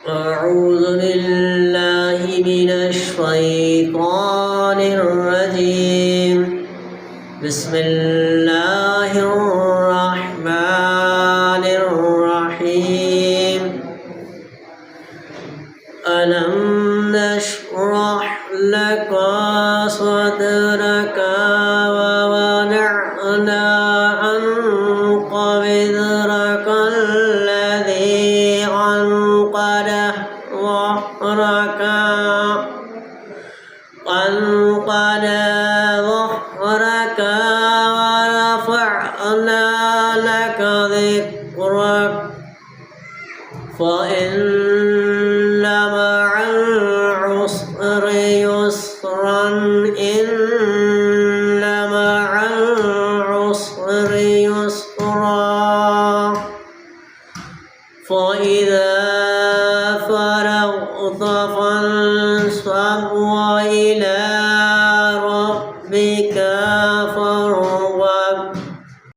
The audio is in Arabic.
أعوذ بالله من الشيطان الرجيم بسم الله الرحمن الرحيم ألم نشرح لك صدرك ووضعنا عنك وزرك الذي أنقض ظهرك ورفعنا لك ذكرك فإن مع العسر يسرا إن مع العسر يسرا فإذا فرغت فانصب وإلى ربك فارغب